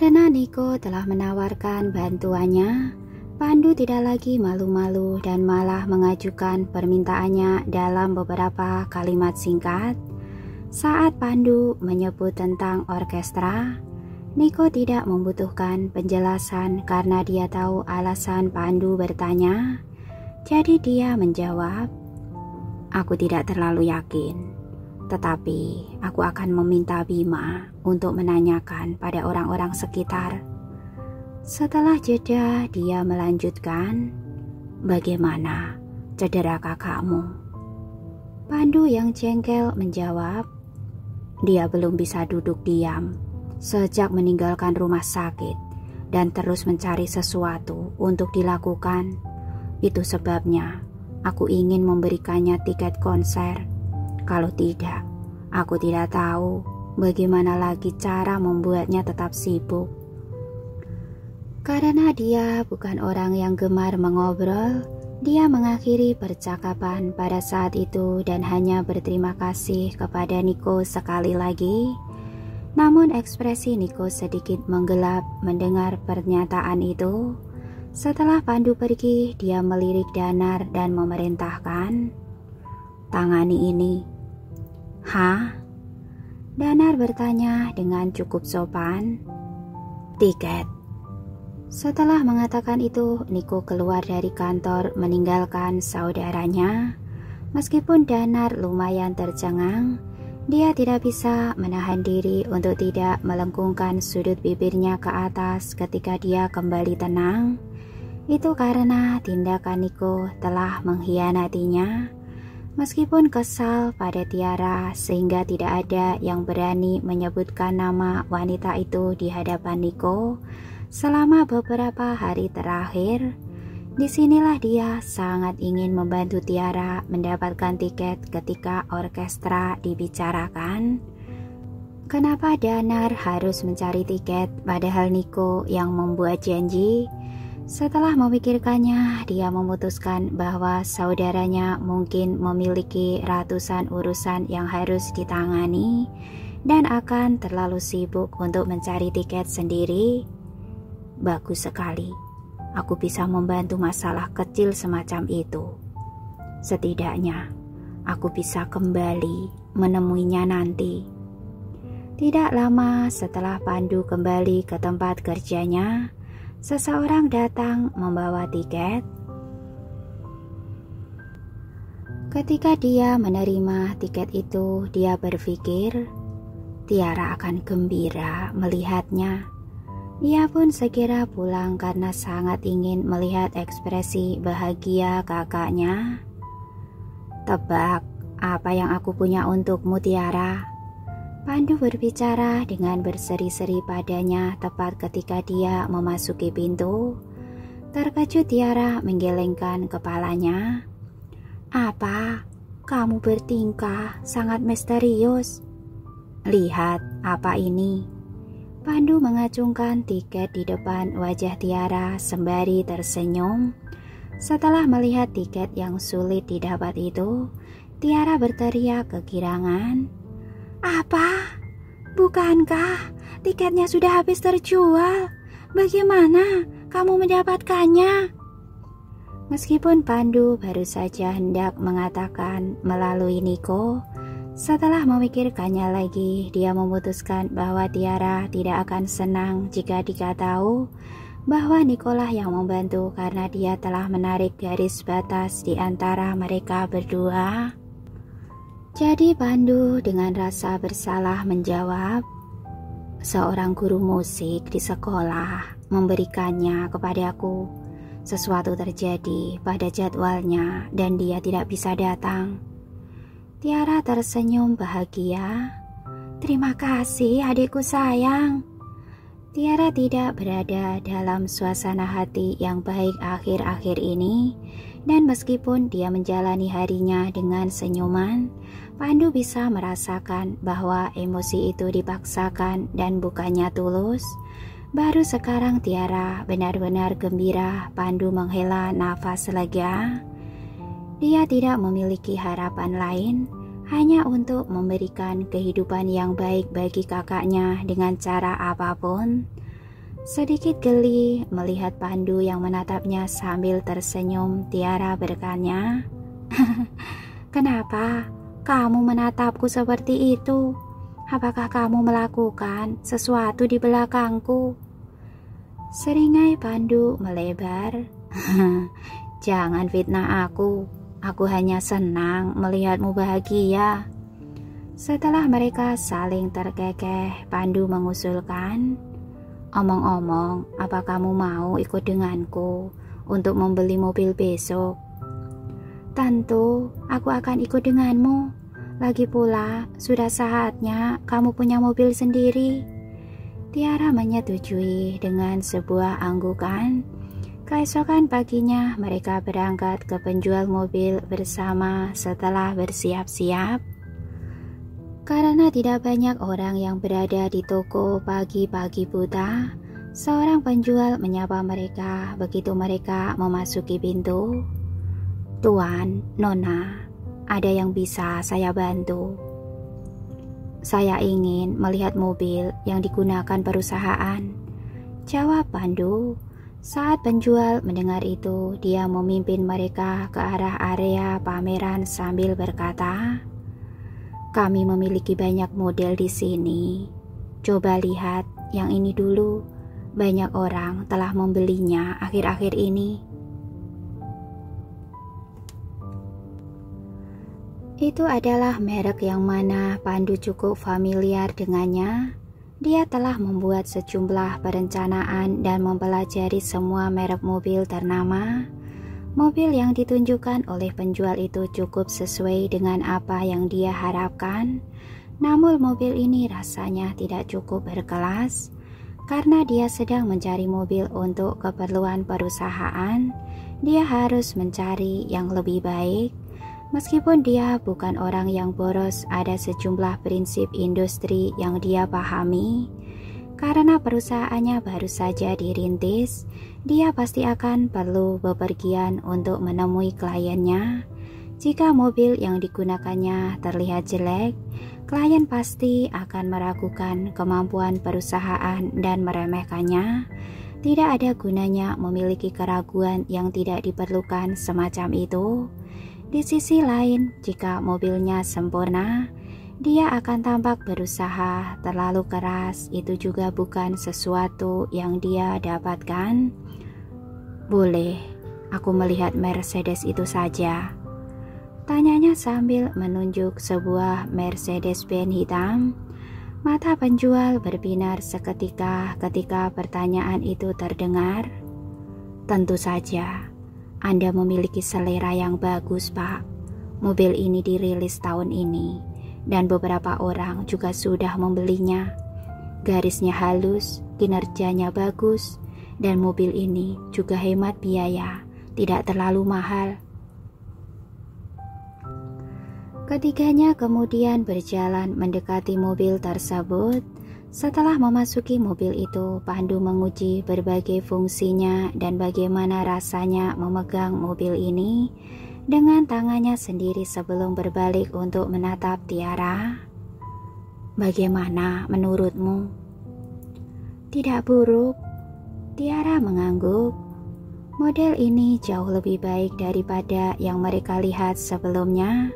Karena Niko telah menawarkan bantuannya, Pandu tidak lagi malu-malu dan malah mengajukan permintaannya dalam beberapa kalimat singkat. Saat Pandu menyebut tentang orkestra, Niko tidak membutuhkan penjelasan karena dia tahu alasan Pandu bertanya. Jadi dia menjawab, "Aku tidak terlalu yakin. Tetapi aku akan meminta Bima untuk menanyakan pada orang-orang sekitar." Setelah jeda dia melanjutkan, "Bagaimana cedera kakakmu?" Pandu yang jengkel menjawab, "Dia belum bisa duduk diam sejak meninggalkan rumah sakit dan terus mencari sesuatu untuk dilakukan. Itu sebabnya aku ingin memberikannya tiket konser. Kalau tidak, aku tidak tahu bagaimana lagi cara membuatnya tetap sibuk." Karena dia bukan orang yang gemar mengobrol, dia mengakhiri percakapan pada saat itu dan hanya berterima kasih kepada Niko sekali lagi. Namun ekspresi Niko sedikit menggelap mendengar pernyataan itu. Setelah Pandu pergi, dia melirik Danar dan memerintahkan, "Tangani ini." "Hah?" Danar bertanya dengan cukup sopan. "Tiket." Setelah mengatakan itu, Niko keluar dari kantor meninggalkan saudaranya. Meskipun Danar lumayan tercengang, dia tidak bisa menahan diri untuk tidak melengkungkan sudut bibirnya ke atas ketika dia kembali tenang. Itu karena tindakan Niko telah mengkhianatinya. Meskipun kesal pada Tiara sehingga tidak ada yang berani menyebutkan nama wanita itu di hadapan Niko selama beberapa hari terakhir, disinilah dia sangat ingin membantu Tiara mendapatkan tiket ketika orkestra dibicarakan. Kenapa Danar harus mencari tiket padahal Niko yang membuat janji? Setelah memikirkannya, dia memutuskan bahwa saudaranya mungkin memiliki ratusan urusan yang harus ditangani dan akan terlalu sibuk untuk mencari tiket sendiri. Bagus sekali, aku bisa membantu masalah kecil semacam itu. Setidaknya, aku bisa kembali menemuinya nanti. Tidak lama setelah Pandu kembali ke tempat kerjanya, seseorang datang membawa tiket. Ketika dia menerima tiket itu, dia berpikir, Tiara akan gembira melihatnya. Ia pun segera pulang karena sangat ingin melihat ekspresi bahagia kakaknya. "Tebak apa yang aku punya untukmu, Tiara?" Pandu berbicara dengan berseri-seri padanya tepat ketika dia memasuki pintu. Terkejut Tiara menggelengkan kepalanya. "Apa? Kamu bertingkah sangat misterius. Lihat apa ini." Pandu mengacungkan tiket di depan wajah Tiara sembari tersenyum. Setelah melihat tiket yang sulit didapat itu, Tiara berteriak kegirangan, "Apa? Bukankah tiketnya sudah habis terjual? Bagaimana kamu mendapatkannya?" Meskipun Pandu baru saja hendak mengatakan melalui Niko, setelah memikirkannya lagi, dia memutuskan bahwa Tiara tidak akan senang jika dia tahu bahwa Nikolah yang membantu karena dia telah menarik garis batas di antara mereka berdua. Jadi Pandu dengan rasa bersalah menjawab, "Seorang guru musik di sekolah memberikannya kepadaku. Sesuatu terjadi pada jadwalnya dan dia tidak bisa datang." Tiara tersenyum bahagia. "Terima kasih adikku sayang." Tiara tidak berada dalam suasana hati yang baik akhir-akhir ini, dan meskipun dia menjalani harinya dengan senyuman, Pandu bisa merasakan bahwa emosi itu dipaksakan dan bukannya tulus. Baru sekarang Tiara benar-benar gembira. Pandu menghela nafas lega. Dia tidak memiliki harapan lain, hanya untuk memberikan kehidupan yang baik bagi kakaknya dengan cara apapun. Sedikit geli melihat Pandu yang menatapnya sambil tersenyum, Tiara bertanya, "Kenapa kamu menatapku seperti itu? Apakah kamu melakukan sesuatu di belakangku?" Seringai Pandu melebar, "Jangan fitnah aku. Aku hanya senang melihatmu bahagia." Setelah mereka saling terkekeh, Pandu mengusulkan, "Omong-omong, apa kamu mau ikut denganku untuk membeli mobil besok?" "Tentu, aku akan ikut denganmu. Lagi pula, sudah saatnya kamu punya mobil sendiri." Tiara menyetujui dengan sebuah anggukan. Keesokan paginya, mereka berangkat ke penjual mobil bersama setelah bersiap-siap. Karena tidak banyak orang yang berada di toko pagi-pagi buta, seorang penjual menyapa mereka begitu mereka memasuki pintu. "Tuan, Nona, ada yang bisa saya bantu?" "Saya ingin melihat mobil yang digunakan perusahaan," jawab Pandu. Saat penjual mendengar itu, dia memimpin mereka ke arah area pameran sambil berkata, "Kami memiliki banyak model di sini. Coba lihat yang ini dulu. Banyak orang telah membelinya akhir-akhir ini." Itu adalah merek yang mana Pandu cukup familiar dengannya. Dia telah membuat sejumlah perencanaan dan mempelajari semua merek mobil ternama. Mobil yang ditunjukkan oleh penjual itu cukup sesuai dengan apa yang dia harapkan. Namun mobil ini rasanya tidak cukup berkelas. Karena dia sedang mencari mobil untuk keperluan perusahaan, dia harus mencari yang lebih baik. Meskipun dia bukan orang yang boros, ada sejumlah prinsip industri yang dia pahami. Karena perusahaannya baru saja dirintis, dia pasti akan perlu bepergian untuk menemui kliennya. Jika mobil yang digunakannya terlihat jelek, klien pasti akan meragukan kemampuan perusahaan dan meremehkannya. Tidak ada gunanya memiliki keraguan yang tidak diperlukan semacam itu. Di sisi lain, jika mobilnya sempurna, dia akan tampak berusaha terlalu keras. Itu juga bukan sesuatu yang dia dapatkan. "Boleh, aku melihat Mercedes itu saja?" tanyanya sambil menunjuk sebuah Mercedes-Benz hitam. Mata penjual berbinar seketika ketika pertanyaan itu terdengar. "Tentu saja, Anda memiliki selera yang bagus, Pak. Mobil ini dirilis tahun ini dan beberapa orang juga sudah membelinya. Garisnya halus, kinerjanya bagus, dan mobil ini juga hemat biaya, tidak terlalu mahal." Ketiganya kemudian berjalan mendekati mobil tersebut. Setelah memasuki mobil itu, Pandu menguji berbagai fungsinya dan bagaimana rasanya memegang mobil ini dengan tangannya sendiri sebelum berbalik untuk menatap Tiara. "Bagaimana menurutmu?" "Tidak buruk." Tiara mengangguk. Model ini jauh lebih baik daripada yang mereka lihat sebelumnya.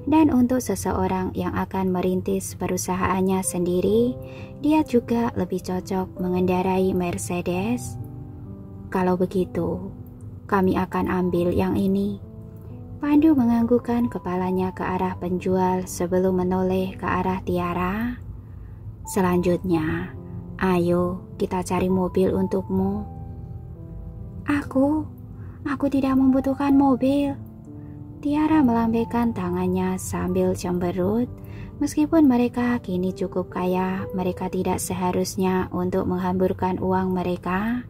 Dan untuk seseorang yang akan merintis perusahaannya sendiri, dia juga lebih cocok mengendarai Mercedes. "Kalau begitu, kami akan ambil yang ini." Pandu menganggukkan kepalanya ke arah penjual sebelum menoleh ke arah Tiara. "Selanjutnya, ayo kita cari mobil untukmu." Aku tidak membutuhkan mobil." Tiara melambaikan tangannya sambil cemberut. Meskipun mereka kini cukup kaya, mereka tidak seharusnya untuk menghamburkan uang mereka.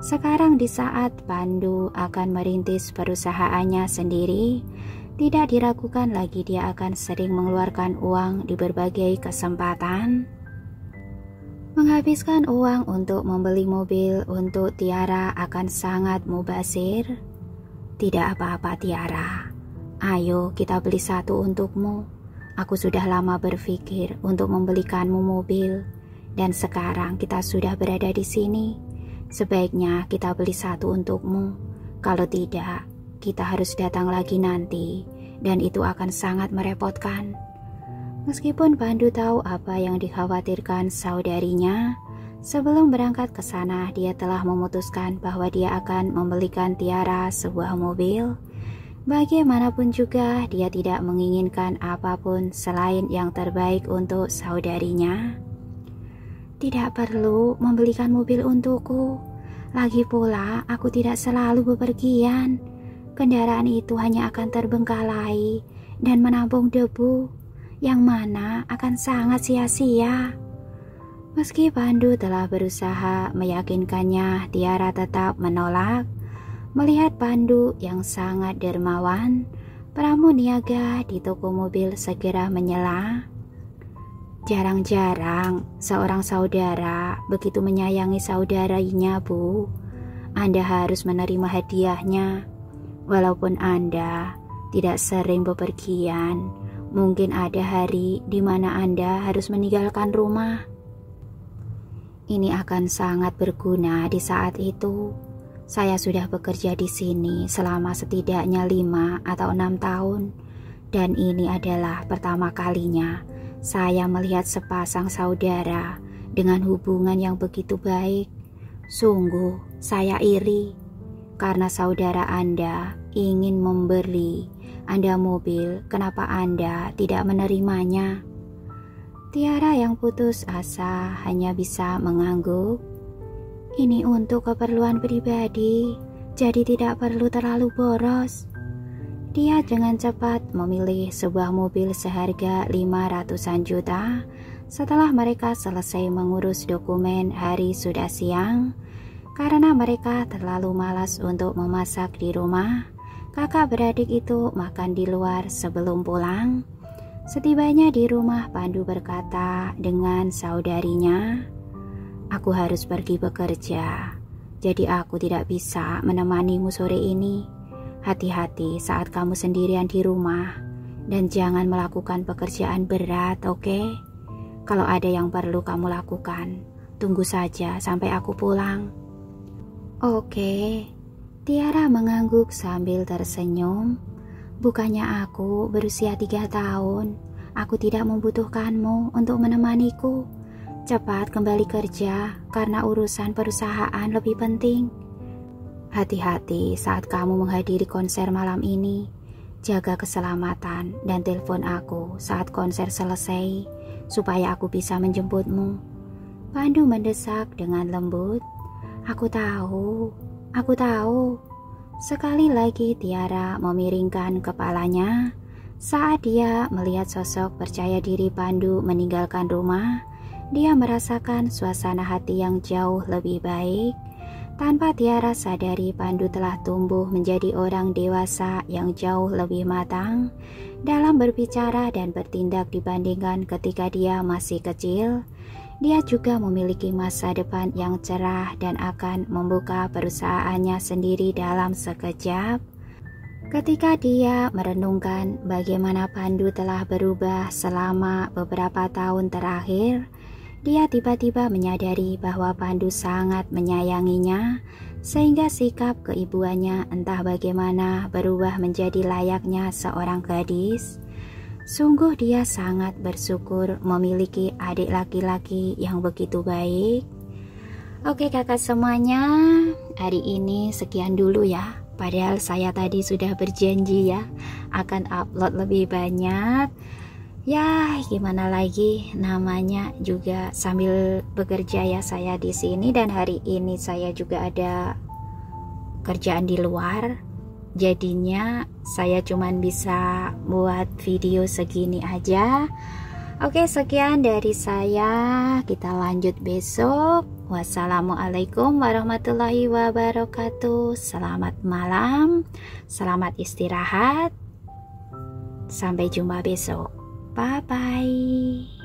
Sekarang di saat Pandu akan merintis perusahaannya sendiri, tidak diragukan lagi dia akan sering mengeluarkan uang di berbagai kesempatan. Menghabiskan uang untuk membeli mobil untuk Tiara akan sangat mubazir. "Tidak apa-apa Tiara. Ayo kita beli satu untukmu. Aku sudah lama berpikir untuk membelikanmu mobil. Dan sekarang kita sudah berada di sini. Sebaiknya kita beli satu untukmu. Kalau tidak, kita harus datang lagi nanti, dan itu akan sangat merepotkan. Meskipun Pandu tahu apa yang dikhawatirkan saudarinya, sebelum berangkat ke sana dia telah memutuskan bahwa dia akan membelikan Tiara sebuah mobil. Bagaimanapun juga dia tidak menginginkan apapun selain yang terbaik untuk saudarinya. Tidak perlu membelikan mobil untukku. Lagi pula aku tidak selalu bepergian. Kendaraan itu hanya akan terbengkalai dan menampung debu, yang mana akan sangat sia-sia. Meski Pandu telah berusaha meyakinkannya, Tiara tetap menolak. Melihat Pandu yang sangat dermawan, pramuniaga di toko mobil segera menyela. Jarang-jarang seorang saudara begitu menyayangi saudaranya, Bu. Anda harus menerima hadiahnya. Walaupun Anda tidak sering bepergian, mungkin ada hari di mana Anda harus meninggalkan rumah. Ini akan sangat berguna di saat itu. Saya sudah bekerja di sini selama setidaknya 5 atau 6 tahun, dan ini adalah pertama kalinya saya melihat sepasang saudara dengan hubungan yang begitu baik. Sungguh saya iri karena saudara Anda ingin memberi Anda mobil, kenapa Anda tidak menerimanya? Tiara yang putus asa hanya bisa mengangguk. Ini untuk keperluan pribadi, jadi tidak perlu terlalu boros. Dia dengan cepat memilih sebuah mobil seharga 500-an juta. Setelah mereka selesai mengurus dokumen, hari sudah siang. Karena mereka terlalu malas untuk memasak di rumah, kakak beradik itu makan di luar sebelum pulang. Setibanya di rumah, Pandu berkata dengan saudarinya, "Aku harus pergi bekerja, jadi aku tidak bisa menemanimu sore ini. Hati-hati saat kamu sendirian di rumah, dan jangan melakukan pekerjaan berat, oke? Kalau ada yang perlu kamu lakukan, tunggu saja sampai aku pulang." "Oke." Tiara mengangguk sambil tersenyum. "Bukannya aku berusia 3 tahun, aku tidak membutuhkanmu untuk menemaniku. Cepat kembali kerja karena urusan perusahaan lebih penting. Hati-hati saat kamu menghadiri konser malam ini. Jaga keselamatan dan telepon aku saat konser selesai supaya aku bisa menjemputmu." Pandu mendesak dengan lembut. Aku tahu. Sekali lagi Tiara memiringkan kepalanya saat dia melihat sosok percaya diri Pandu meninggalkan rumah. Dia merasakan suasana hati yang jauh lebih baik. Tanpa Tiara sadari, Pandu telah tumbuh menjadi orang dewasa yang jauh lebih matang dalam berbicara dan bertindak dibandingkan ketika dia masih kecil. Dia juga memiliki masa depan yang cerah dan akan membuka perusahaannya sendiri dalam sekejap. Ketika dia merenungkan bagaimana Pandu telah berubah selama beberapa tahun terakhir, dia tiba-tiba menyadari bahwa Pandu sangat menyayanginya, sehingga sikap keibuannya entah bagaimana berubah menjadi layaknya seorang gadis. Sungguh dia sangat bersyukur memiliki adik laki-laki yang begitu baik. Oke kakak semuanya, hari ini sekian dulu ya. Padahal saya tadi sudah berjanji ya akan upload lebih banyak. Ya gimana lagi, namanya juga sambil bekerja ya saya di sini, dan hari ini saya juga ada kerjaan di luar. Jadinya saya cuman bisa buat video segini aja. Oke, sekian dari saya. Kita lanjut besok. Wassalamualaikum warahmatullahi wabarakatuh. Selamat malam, selamat istirahat. Sampai jumpa besok. Bye bye.